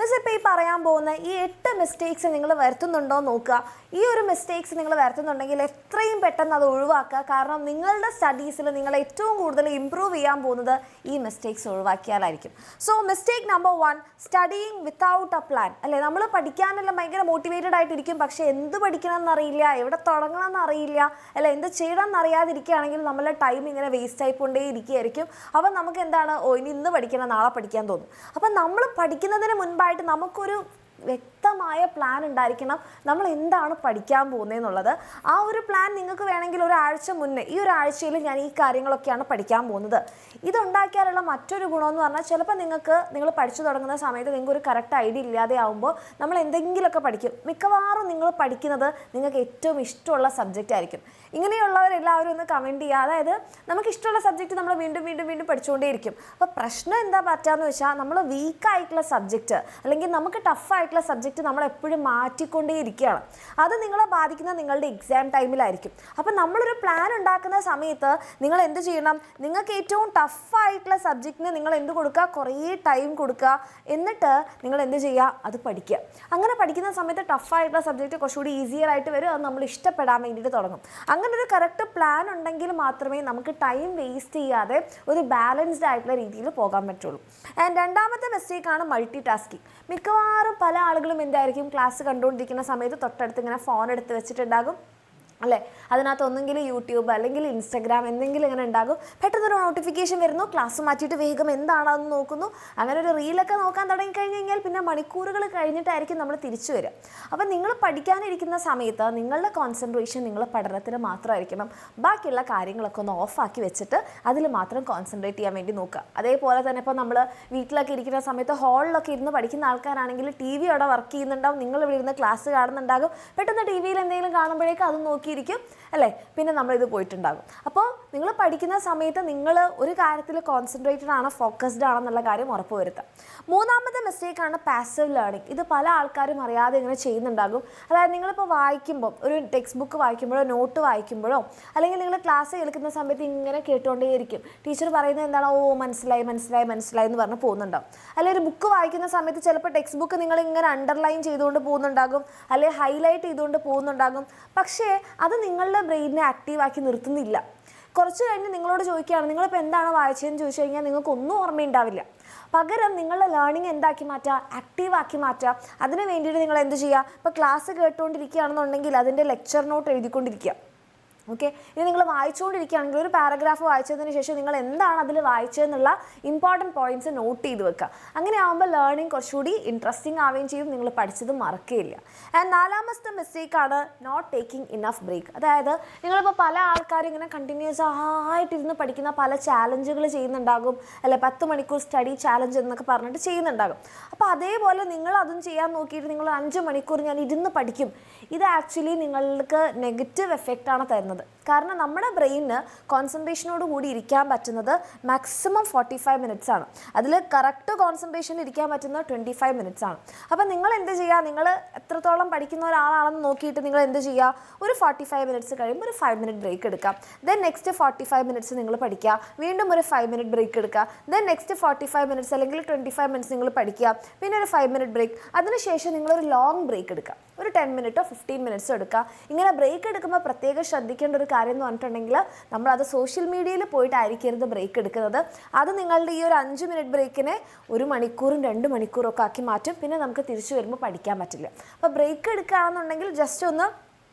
Miss ഇപ്പോൾ ഈ പറയാൻ പോകുന്ന ഈ 8 മിസ്റ്റേക്സ് നിങ്ങൾ വരുത്തുന്നുണ്ടോ നോക്കുക. ഈ ഒരു മിസ്റ്റേക്സ് നിങ്ങൾ വരുത്തുന്നുണ്ടെങ്കിൽ എത്രയും പെട്ടെന്ന് അത് ഒഴിവാക്കുക. കാരണം നിങ്ങളുടെ സ്റ്റഡീസിൽ നിങ്ങൾ ഏറ്റവും കൂടുതൽ ഇമ്പ്രൂവ് ചെയ്യാൻ പോകുന്നത് ഈ മിസ്റ്റേക്സ് ഒഴിവാക്കിയാലായിരിക്കും. So mistake number 1, studying without a plan. അല്ലേ, നമ്മൾ പഠിക്കാനെല്ലാം ഭയങ്കര മോട്ടിവേറ്റഡ് ആയിട്ടിരിക്കും, പക്ഷേ എന്ത് പഠിക്കണമെന്ന് അറിയില്ല, എവിടെ തുടങ്ങണമെന്ന് അറിയില്ല, അല്ലെ എന്ത് ചെയ്യണമെന്ന് അറിയാതിരിക്കുകയാണെങ്കിൽ നമ്മളെ ടൈം ഇങ്ങനെ വേസ്റ്റ് ആയിക്കൊണ്ടേ ഇരിക്കുകയായിരിക്കും. അപ്പം നമുക്ക് എന്താണ്, ഇനി ഇന്ന് പഠിക്കണം നാളെ പഠിക്കാൻ തോന്നും. അപ്പം നമ്മൾ പഠിക്കുന്നതിന് മുൻപായിട്ട് നമുക്കൊരു വ്യക്തമായ പ്ലാൻ ഉണ്ടായിരിക്കണം, നമ്മൾ എന്താണ് പഠിക്കാൻ പോകുന്നതെന്നുള്ളത്. ആ ഒരു പ്ലാൻ നിങ്ങൾക്ക് വേണമെങ്കിൽ ഒരാഴ്ച മുന്നേ, ഈ ഒരാഴ്ചയിൽ ഞാൻ ഈ കാര്യങ്ങളൊക്കെയാണ് പഠിക്കാൻ പോകുന്നത്. ഇതുണ്ടാക്കിയാലുള്ള മറ്റൊരു ഗുണമെന്ന് പറഞ്ഞാൽ ചിലപ്പോൾ നിങ്ങൾ പഠിച്ചു തുടങ്ങുന്ന സമയത്ത് നിങ്ങൾക്ക് ഒരു കറക്റ്റ് ഐഡിയ ഇല്ലാതെ ആകുമ്പോൾ നമ്മൾ എന്തെങ്കിലുമൊക്കെ പഠിക്കും. മിക്കവാറും നിങ്ങൾ പഠിക്കുന്നത് നിങ്ങൾക്ക് ഏറ്റവും ഇഷ്ടമുള്ള സബ്ജക്റ്റ് ആയിരിക്കും. ഇങ്ങനെയുള്ളവരെല്ലാവരും ഒന്ന് കമൻറ്റ് ചെയ്യുക. അതായത് നമുക്ക് ഇഷ്ടമുള്ള സബ്ജക്റ്റ് നമ്മൾ വീണ്ടും വീണ്ടും വീണ്ടും പഠിച്ചുകൊണ്ടേയിരിക്കും. അപ്പോൾ പ്രശ്നം എന്താ പറ്റാന്ന് വെച്ചാൽ നമ്മൾ വീക്കായിട്ടുള്ള സബ്ജക്റ്റ് അല്ലെങ്കിൽ നമുക്ക് ടഫായിട്ടുള്ള സബ്ജക്റ്റ് നമ്മൾ എപ്പോഴും മാറ്റിക്കൊണ്ടേയിരിക്കുകയാണ്. അത് നിങ്ങളെ ബാധിക്കുന്ന നിങ്ങളുടെ എക്സാം ടൈമിലായിരിക്കും. അപ്പം നമ്മളൊരു പ്ലാൻ ഉണ്ടാക്കുന്ന സമയത്ത് നിങ്ങൾ എന്ത് ചെയ്യണം, നിങ്ങൾക്ക് ഏറ്റവും ടഫായിട്ടുള്ള സബ്ജക്റ്റിന് നിങ്ങൾ എന്ത് കൊടുക്കുക, കുറേ ടൈം കൊടുക്കുക. എന്നിട്ട് നിങ്ങൾ എന്ത് ചെയ്യുക, അത് പഠിക്കുക. അങ്ങനെ പഠിക്കുന്ന സമയത്ത് ടഫായിട്ടുള്ള സബ്ജക്റ്റ് കുറച്ചുകൂടി ഈസിയർ ആയിട്ട് വരും. അത് നമ്മൾ ഇഷ്ടപ്പെടാൻ വേണ്ടിയിട്ട് തുടങ്ങും. അങ്ങനെ ഒരു കറക്റ്റ് പ്ലാൻ ഉണ്ടെങ്കിൽ മാത്രമേ നമുക്ക് ടൈം വേസ്റ്റ് ചെയ്യാതെ ഒരു ബാലൻസ്ഡ് ആയിട്ടുള്ള രീതിയിൽ പോകാൻ പറ്റുള്ളൂ. ആൻഡ് രണ്ടാമത്തെ മിസ്റ്റേക്കാണ് മൾട്ടി ടാസ്കിങ്. മിക്കവാറും പല ആളുകളും എന്തായിരിക്കും, ക്ലാസ് കണ്ടുകൊണ്ടിരിക്കുന്ന സമയത്ത് തൊട്ടടുത്ത് ഇങ്ങനെ ഫോൺ എടുത്ത് വെച്ചിട്ടുണ്ടാകും, അല്ലേ, അതിനകത്ത് ഒന്നെങ്കിൽ യൂട്യൂബ് അല്ലെങ്കിൽ ഇൻസ്റ്റഗ്രാം എന്തെങ്കിലും ഇങ്ങനെ ഉണ്ടാകും. പെട്ടെന്നൊരു നോട്ടിഫിക്കേഷൻ വരുന്നു, ക്ലാസ് മാറ്റിയിട്ട് വേഗം എന്താണെന്ന് നോക്കുന്നു. അങ്ങനെ ഒരു റീലൊക്കെ നോക്കാൻ തുടങ്ങിക്കഴിഞ്ഞ് കഴിഞ്ഞാൽ പിന്നെ മണിക്കൂറുകൾ കഴിഞ്ഞിട്ടായിരിക്കും നമ്മൾ തിരിച്ചു വരിക. അപ്പം നിങ്ങൾ പഠിക്കാനിരിക്കുന്ന സമയത്ത് നിങ്ങളുടെ കോൺസെൻട്രേഷൻ നിങ്ങളുടെ പഠനത്തിന് മാത്രമായിരിക്കണം. ബാക്കിയുള്ള കാര്യങ്ങളൊക്കെ ഒന്ന് ഓഫാക്കി വെച്ചിട്ട് അതിൽ മാത്രം കോൺസെൻട്രേറ്റ് ചെയ്യാൻ വേണ്ടി നോക്കുക. അതേപോലെ തന്നെ ഇപ്പോൾ നമ്മൾ വീട്ടിലൊക്കെ ഇരിക്കുന്ന സമയത്ത് ഹാളിലൊക്കെ ഇരുന്ന് പഠിക്കുന്ന ആൾക്കാരാണെങ്കിൽ ടി വി അവിടെ വർക്ക് ചെയ്യുന്നുണ്ടാവും, നിങ്ങൾ ഇവിടെ ഇരുന്ന് ക്ലാസ് കാണുന്നുണ്ടാകും. പെട്ടെന്ന് ടി വിയിൽ എന്തെങ്കിലും കാണുമ്പോഴേക്കും അത് നോക്കിയിരിക്കും, അല്ലേ, പിന്നെ നമ്മളിത് പോയിട്ടുണ്ടാകും. അപ്പോൾ നിങ്ങൾ പഠിക്കുന്ന സമയത്ത് നിങ്ങൾ ഒരു കാര്യത്തിൽ കോൺസെൻട്രേറ്റഡ് ആണ്, ഫോക്കസ്ഡ് ആണെന്നുള്ള കാര്യം ഉറപ്പ് വരുത്താം. മൂന്നാമത്തെ മിസ്റ്റേക്കാണ് പാസീവ് ലേണിംഗ്. ഇത് പല ആൾക്കാരും അറിയാതെ ഇങ്ങനെ ചെയ്യുന്നുണ്ടാകും. അതായത് നിങ്ങളിപ്പോൾ വായിക്കുമ്പോൾ, ഒരു ടെക്സ്റ്റ് ബുക്ക് വായിക്കുമ്പോഴോ നോട്ട് വായിക്കുമ്പോഴോ അല്ലെങ്കിൽ നിങ്ങൾ ക്ലാസ് കേൾക്കുന്ന സമയത്ത് ഇങ്ങനെ കേട്ടുകൊണ്ടേയിരിക്കും. ടീച്ചർ പറയുന്നത് എന്താണോ, മനസ്സിലായി മനസ്സിലായി മനസ്സിലായി എന്ന് പറഞ്ഞ് പോകുന്നുണ്ടാവും. അല്ലെങ്കിൽ ഒരു ബുക്ക് വായിക്കുന്ന സമയത്ത് ചിലപ്പോൾ ടെക്സ്റ്റ് ബുക്ക് നിങ്ങൾ ഇങ്ങനെ അണ്ടർലൈൻ ചെയ്തുകൊണ്ട് പോകുന്നുണ്ടാകും, അല്ലെങ്കിൽ ഹൈലൈറ്റ് ചെയ്തുകൊണ്ട് പോകുന്നുണ്ടാകും. പക്ഷേ അത് നിങ്ങളുടെ ബ്രെയിനിനെ ആക്റ്റീവാക്കി നിർത്തുന്നില്ല. കുറച്ച് കഴിഞ്ഞ് നിങ്ങളോട് ചോദിക്കുകയാണ് നിങ്ങളിപ്പോൾ എന്താണ് വായിച്ചതെന്ന് ചോദിച്ചു കഴിഞ്ഞാൽ നിങ്ങൾക്കൊന്നും ഓർമ്മയുണ്ടാവില്ല. പകരം നിങ്ങളുടെ ലേണിംഗ് എന്താക്കി മാറ്റുക, ആക്റ്റീവാക്കി മാറ്റുക. അതിന് വേണ്ടിയിട്ട് നിങ്ങൾ എന്ത് ചെയ്യുക, ഇപ്പോൾ ക്ലാസ് കേട്ടുകൊണ്ടിരിക്കുകയാണെന്നുണ്ടെങ്കിൽ അതിൻ്റെ ലെക്ചർ നോട്ട് എഴുതിക്കൊണ്ടിരിക്കുക. ഓക്കെ, ഇനി നിങ്ങൾ വായിച്ചുകൊണ്ടിരിക്കുകയാണെങ്കിൽ ഒരു പാരഗ്രാഫ് വായിച്ചതിന് ശേഷം നിങ്ങൾ എന്താണ് അതിൽ വായിച്ചതെന്നുള്ള ഇമ്പോർട്ടൻറ്റ് പോയിൻറ്റ്സ് നോട്ട് ചെയ്ത് വെക്കുക. അങ്ങനെ ആകുമ്പോൾ ലേണിംഗ് കുറച്ചുകൂടി ഇൻട്രസ്റ്റിംഗ് ആവുകയും ചെയ്യും, നിങ്ങൾ പഠിച്ചത് മറക്കുകയില്ല. ആൻഡ് നാലാമത്തെ മിസ്റ്റേക്കാണ് നോട്ട് ടേക്കിംഗ് ഇനഫ് ബ്രേക്ക്. അതായത് നിങ്ങളിപ്പോൾ പല ആൾക്കാരും ഇങ്ങനെ കണ്ടിന്യൂസ് ആയിട്ടിരുന്ന് പഠിക്കുന്ന പല ചാലഞ്ചുകൾ ചെയ്യുന്നുണ്ടാകും, അല്ലെ 10 മണിക്കൂർ സ്റ്റഡി ചാലഞ്ച് എന്നൊക്കെ പറഞ്ഞിട്ട് ചെയ്യുന്നുണ്ടാകും. അപ്പോൾ അതേപോലെ നിങ്ങൾ അതും ചെയ്യാൻ നോക്കിയിട്ട് നിങ്ങൾ 5 മണിക്കൂർ ഞാൻ ഇരുന്ന് പഠിക്കും, ഇത് ആക്ച്വലി നിങ്ങൾക്ക് നെഗറ്റീവ് എഫക്റ്റാണ് തരുന്നത്. കാരണം നമ്മുടെ ബ്രെയിനിന് കോൺസെൻട്രേഷനോട് കൂടി ഇരിക്കാൻ പറ്റുന്നത് മാക്സിമം 45 മിനിറ്റ്സ് ആണ്. അതിൽ കറക്റ്റ് കോൺസെൻട്രേഷൻ ഇരിക്കാൻ പറ്റുന്നത് 25 മിനിറ്റ്സ് ആണ്. അപ്പം നിങ്ങൾ എന്ത് ചെയ്യുക, നിങ്ങൾ എത്രത്തോളം പഠിക്കുന്ന ഒരാളാണെന്ന് നോക്കിയിട്ട് നിങ്ങൾ എന്ത് ചെയ്യുക, ഒരു 45 മിനിറ്റ്സ് കഴിയുമ്പോൾ ഒരു 5 മിനിറ്റ് ബ്രേക്ക് എടുക്കാം. ദെൻ നെക്സ്റ്റ് 45 മിനിറ്റ്സ് നിങ്ങൾ പഠിക്കുക, വീണ്ടും ഒരു 5 മിനിറ്റ് ബ്രേക്ക് എടുക്കുക. ദെൻ നെക്സ്റ്റ് 45 മിനിറ്റ്സ് അല്ലെങ്കിൽ 25 മിനിറ്റ്സ് നിങ്ങൾ പഠിക്കുക, പിന്നെ ഒരു 5 മിനിറ്റ് ബ്രേക്ക്. അതിനുശേഷം നിങ്ങളൊരു ലോങ് ബ്രേക്ക് എടുക്കുക, ഒരു 10 മിനിറ്റോ 15 മിനിറ്റ്സോ എടുക്കുക. ഇങ്ങനെ ബ്രേക്ക് എടുക്കുമ്പോൾ പ്രത്യേകം ശ്രദ്ധിക്കേണ്ട ഒരു കാര്യം എന്ന് പറഞ്ഞിട്ടുണ്ടെങ്കിൽ നമ്മളത് സോഷ്യൽ മീഡിയയിൽ പോയിട്ടായിരിക്കരുത് ബ്രേക്ക് എടുക്കുന്നത്. അത് നിങ്ങളുടെ ഈ ഒരു 5 മിനിറ്റ് ബ്രേക്കിനെ 1 മണിക്കൂറും 2 മണിക്കൂറും ഒക്കെ ആക്കി മാറ്റും. പിന്നെ നമുക്ക് തിരിച്ചു വരുമ്പോൾ പഠിക്കാൻ പറ്റില്ല. അപ്പോൾ ബ്രേക്ക് എടുക്കുകയാണെന്നുണ്ടെങ്കിൽ ജസ്റ്റ് ഒന്ന്,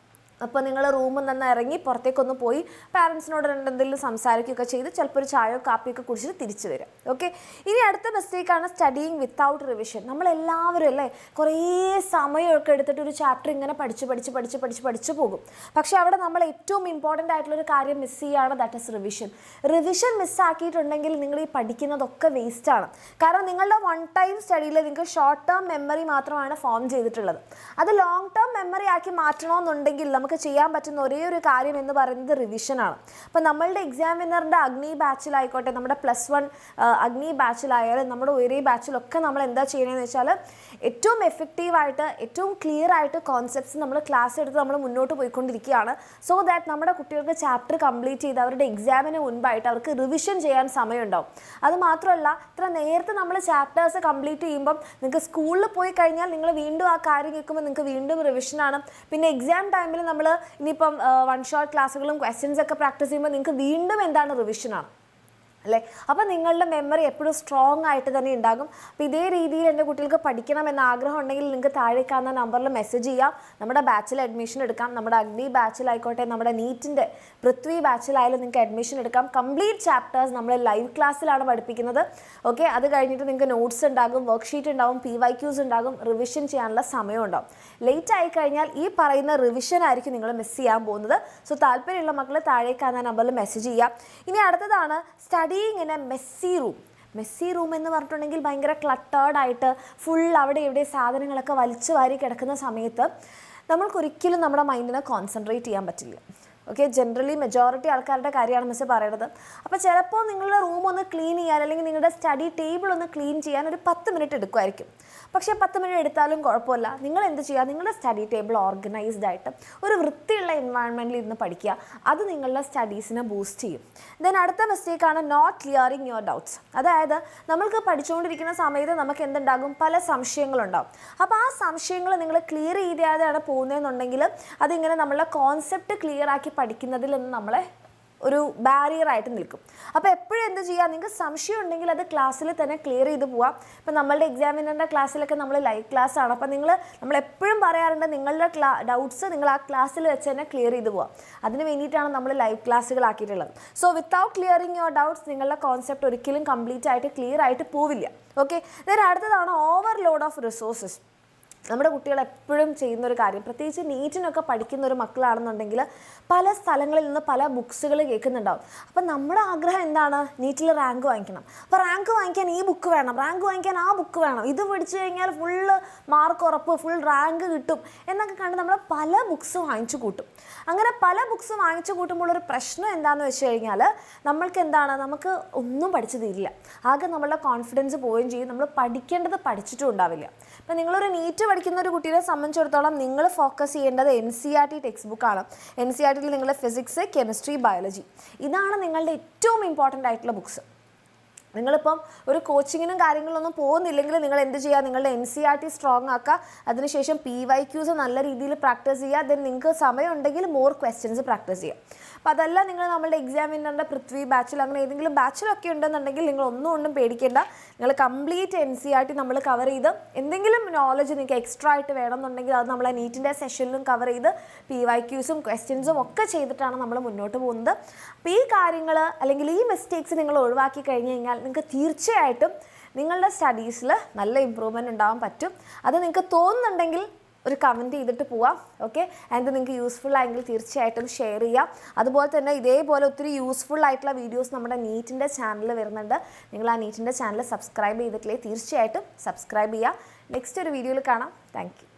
അപ്പോൾ നിങ്ങൾ റൂമിൽ നിന്ന് ഇറങ്ങി പുറത്തേക്കൊന്ന് പോയി പാരൻസിനോട് എന്തെങ്കിലും സംസാരിക്കുകയൊക്കെ ചെയ്ത് ചിലപ്പോൾ ഒരു ചായയോ കാപ്പിയൊക്കെ കുടിച്ചിട്ട് തിരിച്ചു വരാം. ഓക്കെ, ഇനി അടുത്ത മിസ്റ്റേക്കാണ് സ്റ്റഡിയിങ് വിത്തൗട്ട് റിവിഷൻ. നമ്മളെല്ലാവരും അല്ലേ കുറേ സമയമൊക്കെ എടുത്തിട്ട് ഒരു ചാപ്റ്റർ ഇങ്ങനെ പഠിച്ച് പോകും. പക്ഷേ അവിടെ നമ്മൾ ഏറ്റവും ഇമ്പോർട്ടൻ്റ് ആയിട്ടുള്ളൊരു കാര്യം മിസ് ചെയ്യുകയാണ്, ദാറ്റ് ഈസ് റിവിഷൻ. റിവിഷൻ മിസ്സാക്കിയിട്ടുണ്ടെങ്കിൽ നിങ്ങൾ ഈ പഠിക്കുന്നതൊക്കെ വേസ്റ്റാണ്. കാരണം നിങ്ങളുടെ 1 ടൈം സ്റ്റഡിയിൽ നിങ്ങൾക്ക് ഷോർട്ട് ടേം മെമ്മറി മാത്രമാണ് ഫോം ചെയ്തിട്ടുള്ളത്. അത് ലോങ് ടേം മെമ്മറി ആക്കി മാറ്റണമെന്നുണ്ടെങ്കിൽ നമുക്ക് നമുക്ക് ചെയ്യാൻ പറ്റുന്ന ഒരേ ഒരു കാര്യം എന്ന് പറയുന്നത് റിവിഷനാണ്. അപ്പോൾ നമ്മളുടെ എക്സാം വിന്നറിൻ്റെ അഗ്നി ബാച്ചിലായിക്കോട്ടെ, നമ്മുടെ +1 അഗ്നി ബാച്ചിലായാലും നമ്മുടെ ഒരേ ബാച്ചിലൊക്കെ നമ്മൾ എന്താ ചെയ്യണമെന്ന് വെച്ചാൽ ഏറ്റവും എഫക്റ്റീവായിട്ട് ഏറ്റവും ക്ലിയർ ആയിട്ട് കോൺസെപ്റ്റ്സ് നമ്മൾ ക്ലാസ് എടുത്ത് നമ്മൾ മുന്നോട്ട് പോയിക്കൊണ്ടിരിക്കുകയാണ്. സോ ദാറ്റ് നമ്മുടെ കുട്ടികൾക്ക് ചാപ്റ്റർ കംപ്ലീറ്റ് ചെയ്ത് അവരുടെ എക്സാമിന് മുൻപായിട്ട് അവർക്ക് റിവിഷൻ ചെയ്യാൻ സമയമുണ്ടാവും. അത് മാത്രമല്ല, ഇത്ര നേരത്തെ നമ്മൾ ചാപ്റ്റേഴ്സ് കംപ്ലീറ്റ് ചെയ്യുമ്പം നിങ്ങൾക്ക് സ്കൂളിൽ പോയി കഴിഞ്ഞാൽ നിങ്ങൾ വീണ്ടും ആ കാര്യം കേൾക്കുമ്പോൾ നിങ്ങൾക്ക് വീണ്ടും റിവിഷനാണ്. പിന്നെ എക്സാം ടൈമിൽ നമ്മൾ ഇനിയിപ്പം 1 ഷോട്ട് ക്ലാസ്സുകളും ക്വസ്റ്റ്യൻസ് ഒക്കെ പ്രാക്ടീസ് ചെയ്യുമ്പോൾ നിങ്ങൾക്ക് വീണ്ടും എന്താണ് റിവിഷനാണ് അല്ലേ. അപ്പോൾ നിങ്ങളുടെ മെമ്മറി എപ്പോഴും സ്ട്രോങ് ആയിട്ട് തന്നെ ഉണ്ടാകും. അപ്പോൾ ഇതേ രീതിയിൽ എൻ്റെ കുട്ടികൾക്ക് പഠിക്കണം എന്ന ആഗ്രഹം ഉണ്ടെങ്കിൽ നിങ്ങൾക്ക് താഴെ കാണുന്ന നമ്പറിൽ മെസ്സേജ് ചെയ്യാം. നമ്മുടെ ബാച്ചിൽ അഡ്മിഷൻ എടുക്കാം. നമ്മുടെ അഗ്നി ബാച്ചിലായിക്കോട്ടെ, നമ്മുടെ നീറ്റിൻ്റെ പൃഥ്വി ബാച്ചിലായാലും നിങ്ങൾക്ക് അഡ്മിഷൻ എടുക്കാം. കംപ്ലീറ്റ് ചാപ്റ്റേഴ്സ് നമ്മൾ ലൈവ് ക്ലാസ്സിലാണ് പഠിപ്പിക്കുന്നത്. ഓക്കെ, അത് കഴിഞ്ഞിട്ട് നിങ്ങൾക്ക് നോട്ട്സ് ഉണ്ടാകും, വർക്ക്ഷീറ്റ് ഉണ്ടാകും, PYQs ഉണ്ടാകും, റിവിഷൻ ചെയ്യാനുള്ള സമയം ഉണ്ടാകും. ലേറ്റ് ആയി കഴിഞ്ഞാൽ ഈ പറയുന്ന റിവിഷൻ ആയിരിക്കും നിങ്ങൾ മിസ് ചെയ്യാൻ പോകുന്നത്. സോ താല്പര്യമുള്ള മക്കൾ താഴെ കാണുന്ന നമ്പറിൽ മെസ്സേജ് ചെയ്യാം. ഇനി അടുത്തതാണ് ഇങ്ങനെ മെസ്സി റൂം എന്ന് പറഞ്ഞിട്ടുണ്ടെങ്കിൽ ഭയങ്കര ക്ലട്ടേർഡായിട്ട് ഫുൾ അവിടെ ഇവിടെ സാധനങ്ങളൊക്കെ വലിച്ചു വാരി കിടക്കുന്ന സമയത്ത് നമ്മൾക്കൊരിക്കലും നമ്മുടെ മൈൻഡിനെ കോൺസെൻട്രേറ്റ് ചെയ്യാൻ പറ്റില്ല. ഓക്കെ, ജനറലി മെജോറിറ്റി ആൾക്കാരുടെ കാര്യമാണ് മിസ് പറയുന്നത്. അപ്പോൾ ചിലപ്പോൾ നിങ്ങളുടെ റൂം ഒന്ന് ക്ലീൻ ചെയ്യാൻ അല്ലെങ്കിൽ നിങ്ങളുടെ സ്റ്റഡി ടേബിൾ ഒന്ന് ക്ലീൻ ചെയ്യാൻ ഒരു 10 മിനിറ്റ് എടുക്കുമായിരിക്കും. പക്ഷേ 10 മിനിറ്റ് എടുത്താലും കുഴപ്പമില്ല. നിങ്ങൾ എന്ത് ചെയ്യുക, നിങ്ങളുടെ സ്റ്റഡി ടേബിൾ ഓർഗനൈസ്ഡ് ആയിട്ട് ഒരു വൃത്തിയുള്ള എൻവയൺമെൻറ്റിൽ ഇരുന്ന് പഠിക്കുക. അത് നിങ്ങളുടെ സ്റ്റഡീസിനെ ബൂസ്റ്റ് ചെയ്യും. ദെൻ അടുത്ത മിസ്റ്റേക്കാണ് നോട്ട് ക്ലിയറിങ് യുവർ ഡൗട്ട്സ്. അതായത് നമ്മൾക്ക് പഠിച്ചുകൊണ്ടിരിക്കുന്ന സമയത്ത് നമുക്ക് എന്തുണ്ടാകും, പല സംശയങ്ങളുണ്ടാകും. അപ്പോൾ ആ സംശയങ്ങൾ നിങ്ങൾ ക്ലിയർ ചെയ്യാതെയാണ് പോകുന്നതെന്നുണ്ടെങ്കിൽ അതിങ്ങനെ നമ്മളുടെ കോൺസെപ്റ്റ് ക്ലിയർ ആക്കി പഠിക്കുന്നതിൽ നിന്ന് നമ്മളെ ഒരു ബാരിയറായിട്ട് നിൽക്കും. അപ്പോൾ എപ്പോഴും എന്ത് ചെയ്യുക, നിങ്ങൾക്ക് സംശയം ഉണ്ടെങ്കിൽ അത് ക്ലാസ്സിൽ തന്നെ ക്ലിയർ ചെയ്ത് പോവാം. ഇപ്പോൾ നമ്മളുടെ എക്സാമിനറിൻ്റെ ക്ലാസ്സിലൊക്കെ നമ്മൾ ലൈവ് ക്ലാസ് ആണ്. അപ്പോൾ നമ്മളെപ്പോഴും പറയാറുണ്ട് നിങ്ങളുടെ ഡൗട്ട്സ് നിങ്ങൾ ആ ക്ലാസ്സിൽ വെച്ച് തന്നെ ക്ലിയർ ചെയ്ത് പോവാം. അതിന് വേണ്ടിയിട്ടാണ് നമ്മൾ ലൈവ് ക്ലാസ്സുകളാക്കിയിട്ടുള്ളത്. So without clearing your doubts നിങ്ങളുടെ കോൺസെപ്റ്റ് ഒരിക്കലും കംപ്ലീറ്റ് ആയിട്ട് ക്ലിയർ ആയിട്ട് പോവില്ല. ഓക്കെ, ഇതിന് അടുത്തതാണ് ഓവർലോഡ് ഓഫ് റിസോഴ്സസ്. നമ്മുടെ കുട്ടികൾ എപ്പോഴും ചെയ്യുന്നൊരു കാര്യം, പ്രത്യേകിച്ച് നീറ്റിനൊക്കെ പഠിക്കുന്ന ഒരു മക്കളാണെന്നുണ്ടെങ്കിൽ പല സ്ഥലങ്ങളിൽ നിന്ന് പല ബുക്സുകൾ കേൾക്കുന്നുണ്ടാവും. അപ്പം നമ്മുടെ ആഗ്രഹം എന്താണ്, നീറ്റിൽ റാങ്ക് വാങ്ങിക്കണം. അപ്പോൾ റാങ്ക് വാങ്ങിക്കാൻ ഈ ബുക്ക് വേണം, റാങ്ക് വാങ്ങിക്കാൻ ആ ബുക്ക് വേണം, ഇത് പഠിച്ചു കഴിഞ്ഞാൽ ഫുള്ള് മാർക്ക് ഉറപ്പ്, ഫുൾ റാങ്ക് കിട്ടും എന്നൊക്കെ കണ്ട് നമ്മൾ പല ബുക്സ് വാങ്ങിച്ചു കൂട്ടും. അങ്ങനെ പല ബുക്സ് വാങ്ങിച്ചു കൂട്ടുമ്പോൾ ഒരു പ്രശ്നം എന്താണെന്ന് വെച്ച് കഴിഞ്ഞാൽ നമുക്ക് ഒന്നും പഠിച്ചു തീരില്ല. ആകെ നമ്മളുടെ കോൺഫിഡൻസ് പോവുകയും ചെയ്യും. നമ്മൾ പഠിക്കേണ്ടത് പഠിച്ചിട്ടും ഉണ്ടാവില്ല. അപ്പം നിങ്ങളൊരു നീറ്റ് പഠിക്കുന്ന ഒരു കുട്ടീനെ സംബന്ധിച്ചിടത്തോളം നിങ്ങൾ ഫോക്കസ് ചെയ്യേണ്ടത് NCERT ടെക്സ്റ്റ് ബുക്കാണ്. NCERTയിൽ നിങ്ങൾ ഫിസിക്സ്, കെമിസ്ട്രി, ബയോളജി, ഇതാണ് നിങ്ങളുടെ ഏറ്റവും ഇമ്പോർട്ടൻ്റ് ആയിട്ടുള്ള ബുക്സ്. നിങ്ങളിപ്പം ഒരു കോച്ചിങ്ങിനും കാര്യങ്ങളൊന്നും പോകുന്നില്ലെങ്കിൽ നിങ്ങൾ എന്ത് ചെയ്യുക, നിങ്ങളുടെ NCERT സ്ട്രോങ് ആക്കുക. അതിനുശേഷം PYQs നല്ല രീതിയിൽ പ്രാക്ടീസ് ചെയ്യുക. ദെൻ നിങ്ങൾക്ക് സമയമുണ്ടെങ്കിൽ മോർ ക്വസ്റ്റ്യൻസ് പ്രാക്ടീസ് ചെയ്യുക. അപ്പോൾ അതല്ല നിങ്ങൾ നമ്മളുടെ എക്സാമിനറിൻ്റെ പൃഥ്വി ബാച്ചിൽ അങ്ങനെ ഏതെങ്കിലും ബാച്ചിലൊക്കെ ഉണ്ടെന്നുണ്ടെങ്കിൽ നിങ്ങൾ ഒന്നും പേടിക്കേണ്ട. നിങ്ങൾ കംപ്ലീറ്റ് NCERT നമ്മൾ കവർ ചെയ്ത് എന്തെങ്കിലും നോളജ് നിങ്ങൾക്ക് എക്സ്ട്രാ ആയിട്ട് വേണമെന്നുണ്ടെങ്കിൽ അത് നമ്മളെ നീറ്റിൻ്റെ സെഷനിലും കവർ ചെയ്ത് PYQസും ക്വസ്റ്റ്യൻസും ഒക്കെ ചെയ്തിട്ടാണ് നമ്മൾ മുന്നോട്ട് പോകുന്നത്. അപ്പോൾ ഈ കാര്യങ്ങൾ അല്ലെങ്കിൽ ഈ മിസ്റ്റേക്സ് നിങ്ങൾ ഒഴിവാക്കി കഴിഞ്ഞ് കഴിഞ്ഞാൽ നിങ്ങൾക്ക് തീർച്ചയായിട്ടും നിങ്ങളുടെ സ്റ്റഡീസിൽ നല്ല ഇമ്പ്രൂവ്മെൻറ്റ് ഉണ്ടാകാൻ പറ്റും. അത് നിങ്ങൾക്ക് തോന്നുന്നുണ്ടെങ്കിൽ ഒരു കമൻറ്റ് ചെയ്തിട്ട് പോവാം. ഓക്കെ, ആൻഡ് നിങ്ങൾക്ക് യൂസ്ഫുൾ ആയെങ്കിൽ തീർച്ചയായിട്ടും ഷെയർ ചെയ്യാം. അതുപോലെ തന്നെ ഇതേപോലെ ഒത്തിരി യൂസ്ഫുൾ ആയിട്ടുള്ള വീഡിയോസ് നമ്മുടെ നീറ്റിൻ്റെ ചാനലിൽ വരുന്നുണ്ട്. നിങ്ങൾ ആ നീറ്റിൻ്റെ ചാനൽ സബ്സ്ക്രൈബ് ചെയ്തിട്ടില്ലേ തീർച്ചയായിട്ടും സബ്സ്ക്രൈബ് ചെയ്യുക. നെക്സ്റ്റ് ഒരു വീഡിയോയിൽ കാണാം. Thank you.